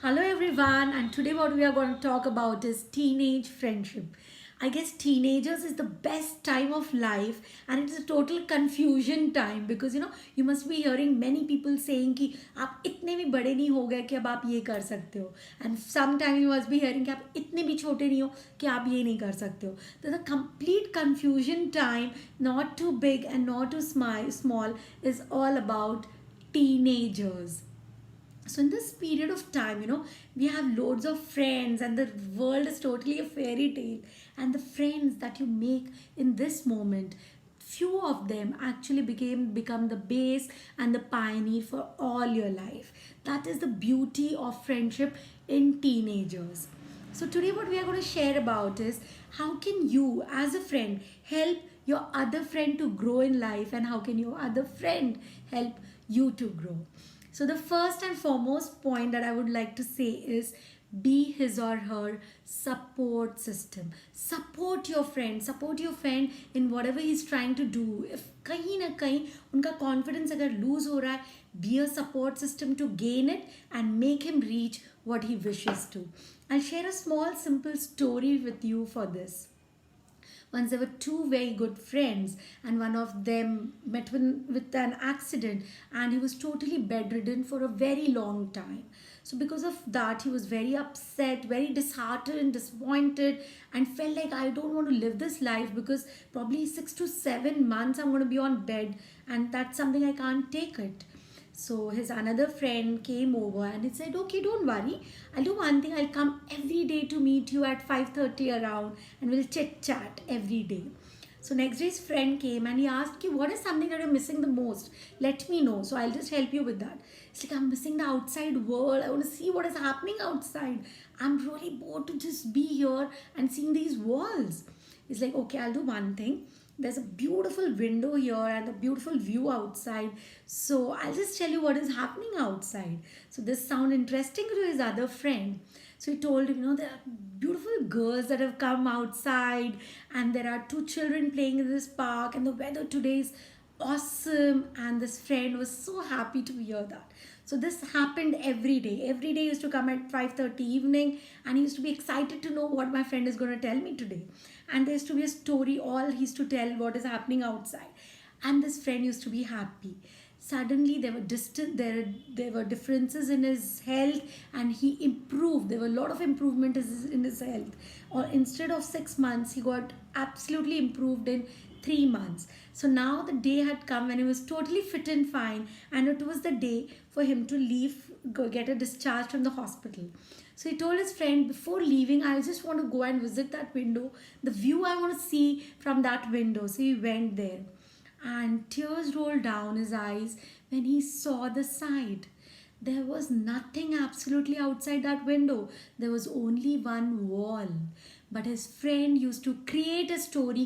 Hello everyone, and today what we are going to talk about is teenage friendship. I guess teenagers is the best time of life and it's a total confusion time because you must be hearing many people saying कि आप इतने भी बड़े नहीं हो गए कि अब आप ये कर सकते हो and sometime you must be hearing कि आप इतने भी छोटे नहीं हो कि आप ये नहीं कर सकते हो. The complete confusion time, not too big and not too small, is all about teenagers. So in this period of time, we have loads of friends and the world is totally a fairy tale. And the friends that you make in this moment, few of them actually become the base and the pioneer for all your life. That is the beauty of friendship in teenagers. So today what we are going to share about is how can you as a friend help your other friend to grow in life, and how can your other friend help you to grow. So the first and foremost point that I would like to say is be his or her support system. Support your friend in whatever he's trying to do. If कहीं ना कहीं उनका confidence अगर lose हो रहा है, be a support system to gain it and make him reach what he wishes to. I'll share a small simple story with you for this. Once there were two very good friends, and one of them met with an accident, and he was totally bedridden for a very long time. So, because of that, he was very upset, very disheartened, disappointed, and felt like I don't want to live this life because probably 6 to 7 months I'm going to be on bed, and that's something I can't take it. So his another friend came over and he said, "Okay, don't worry. I'll do one thing. I'll come every day to meet you at 5:30 around, and we'll chit chat every day." So next day his friend came and he asked, "Ki, what is something that you're missing the most? Let me know. So I'll just help you with that." It's like, "I'm missing the outside world. I want to see what is happening outside. I'm really bored to just be here and seeing these walls." It's like, "Okay, I'll do one thing. There's a beautiful window here and a beautiful view outside, so I'll just tell you what is happening outside." So this sounded interesting to his other friend. So he told him, "There are beautiful girls that have come outside, and there are two children playing in this park, and the weather today is awesome." And this friend was so happy to hear that. So this happened every day. Every day he used to come at 5:30 evening, and he used to be excited to know what my friend is going to tell me today. And there used to be a story, all he used to tell what is happening outside. And this friend used to be happy. Suddenly there were there were differences in his health, and he improved. There were a lot of improvement in his health. Or instead of 6 months, he got absolutely improved in 3 months. So now the day had come when he was totally fit and fine, and it was the day for him to leave, go get a discharge from the hospital. So he told his friend, "Before leaving, I just want to go and visit that window. The view I want to see from that window." So he went there, and tears rolled down his eyes when he saw the sight. There was nothing absolutely outside that window. There was only one wall. But his friend used to create a story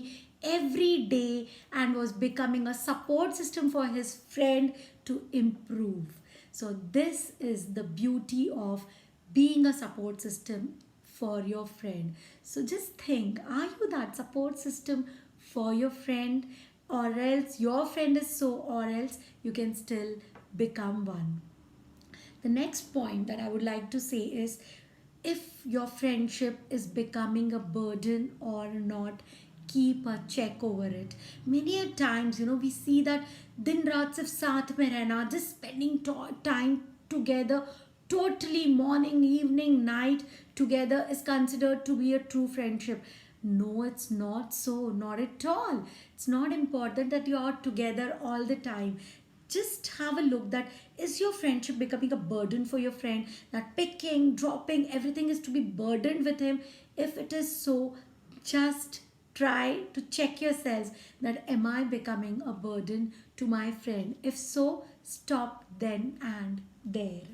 every day and was becoming a support system for his friend to improve. So, this is the beauty of being a support system for your friend. So, just think, are you that support system for your friend? Or else your friend is so, or else you can still become one. The next point that I would like to say is if your friendship is becoming a burden or not, keep a check over it. Many a times, we see that din raat sirf saath mein rehna, just spending time together, totally morning, evening, night together is considered to be a true friendship. No, it's not so, not at all. It's not important that you are together all the time. Just have a look that is your friendship becoming a burden for your friend, that picking, dropping, everything is to be burdened with him. If it is so, just try to check yourselves that am I becoming a burden to my friend. If so, stop then and there.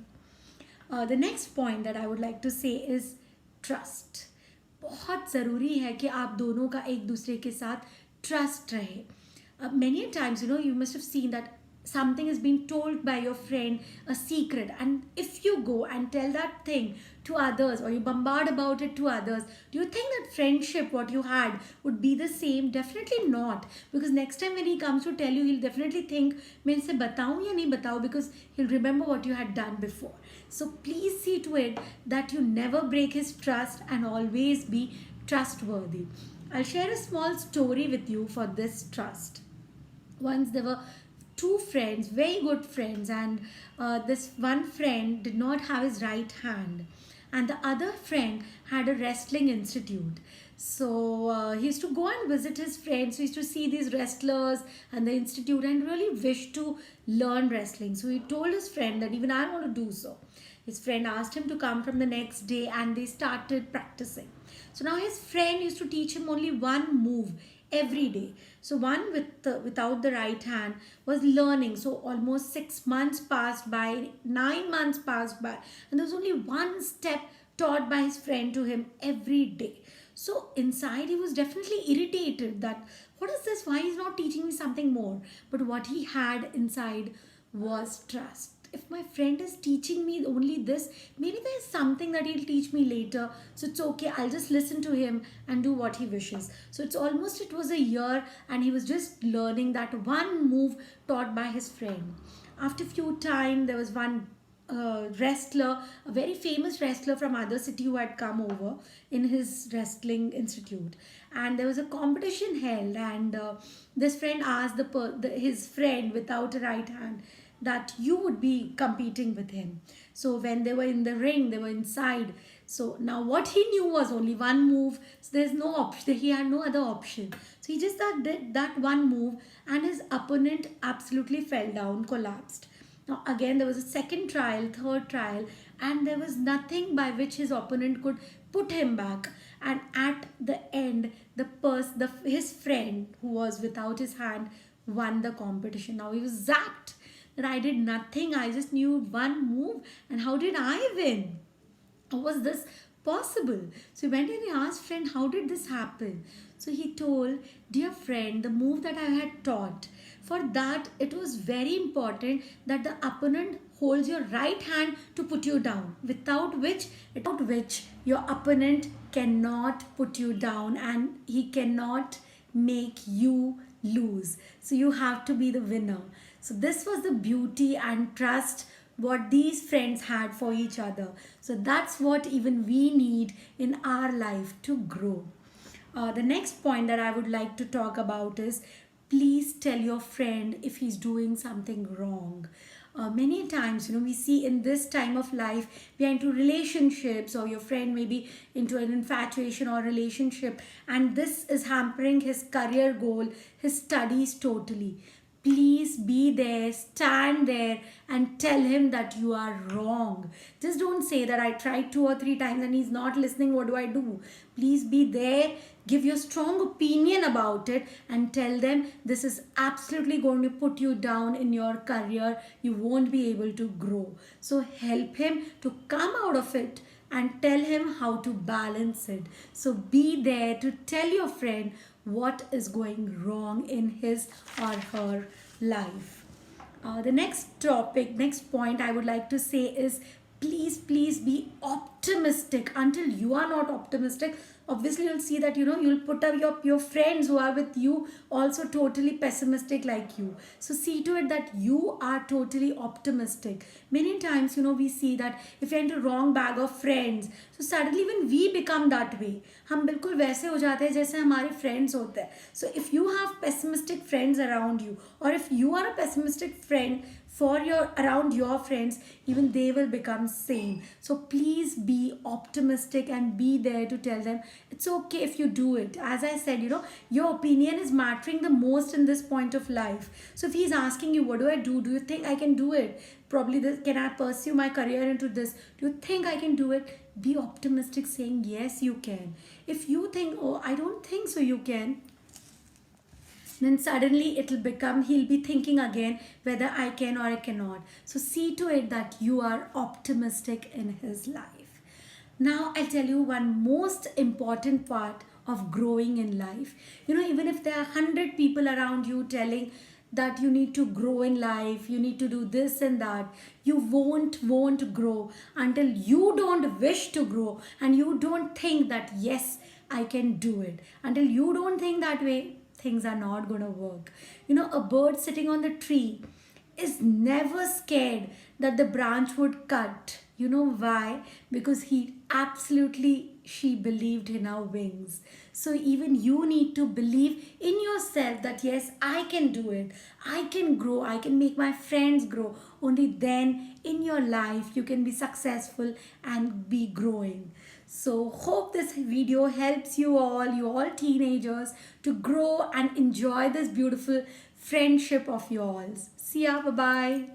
The next point that I would like to say is trust. बहुत ज़रूरी है कि आप दोनों का एक दूसरे के साथ ट्रस्ट रहे. Many times, you must have seen that something is being told by your friend, a secret, and if you go and tell that thing to others, or you bombard about it to others, do you think that friendship what you had would be the same? Definitely not, because next time when he comes to tell you, he'll definitely think मैं इसे बताऊं या नहीं बताऊं, because he'll remember what you had done before. So please see to it that you never break his trust and always be trustworthy. I'll share a small story with you for this trust. Once there were two friends, very good friends, and this one friend did not have his right hand, and the other friend had a wrestling institute. So he used to go and visit his friends. So he used to see these wrestlers and the institute and really wished to learn wrestling. So he told his friend that even I want to do so. His friend asked him to come from the next day and they started practicing. So now his friend used to teach him only one move every day. So one without the right hand was learning. So almost 6 months passed by, 9 months passed by, and there was only one step taught by his friend to him every day. So inside he was definitely irritated that what is this? Why he's not teaching me something more? But what he had inside was trust. If my friend is teaching me only this, maybe there's something that he'll teach me later. So it's okay. I'll just listen to him and do what he wishes. So it was a year and he was just learning that one move taught by his friend. After few time, there was one wrestler, a very famous wrestler from other city who had come over in his wrestling institute, and there was a competition held, and this friend asked his friend without a right hand that you would be competing with him. So when they were in the ring, they were inside. So now what he knew was only one move. So there's no option. He had no other option. So he just did that one move, and his opponent absolutely fell down, collapsed. Now again there was a second trial, third trial, and there was nothing by which his opponent could put him back. And at the end, his friend who was without his hand won the competition. Now he was zapped that I did nothing. I just knew one move, and how did I win? How was this possible? So he went and he asked friend, how did this happen? So he told, dear friend, the move that I had taught, for that it was very important that the opponent holds your right hand to put you down, without which your opponent cannot put you down and he cannot make you lose. So you have to be the winner. So this was the beauty and trust what these friends had for each other. So that's what even we need in our life to grow. The next point that I would like to talk about is, please tell your friend if he's doing something wrong. Many times, we see in this time of life, we are into relationships, or your friend may be into an infatuation or relationship, and this is hampering his career goal, his studies totally. Please be there, stand there, and tell him that you are wrong. Just don't say that I tried 2 or 3 times and he's not listening. What do I do? Please be there, give your strong opinion about it, and tell them this is absolutely going to put you down in your career. You won't be able to grow. So help him to come out of it and tell him how to balance it. So be there to tell your friend what is going wrong in his or her life. The next point I would like to say is, please be optimistic. Until you are not optimistic, obviously you'll see that you'll put up your friends who are with you also totally pessimistic like you. So see to it that you are totally optimistic. Many times we see that if you're into wrong bag of friends, so suddenly when we become that way, हम बिल्कुल वैसे हो जाते हैं जैसे हमारे friends होते हैं. So if you have pessimistic friends around you, or if you are a pessimistic friend for around your friends, even they will become same. So please be optimistic and be there to tell them it's okay if you do it. As I said, your opinion is mattering the most in this point of life. So if he's asking you, what do I do? Do you think I can do it? Probably this, can I pursue my career into this? Do you think I can do it? Be optimistic, saying yes you can. If you think, oh, I don't think so you can, then suddenly he'll be thinking again whether I can or I cannot. So see to it that you are optimistic in his life. Now I'll tell you one most important part of growing in life. Even if there are 100 people around you telling that you need to grow in life, you need to do this and that, you won't grow until you don't wish to grow and you don't think that yes, I can do it. Until you don't think that way, things are not going to work. You know, a bird sitting on the tree is never scared that the branch would cut. You know why? Because she believed in her wings. So even you need to believe in yourself that yes, I can do it. I can grow. I can make my friends grow. Only then in your life you can be successful and be growing. So hope this video helps you all teenagers, to grow and enjoy this beautiful friendship of yours. See ya. Bye bye.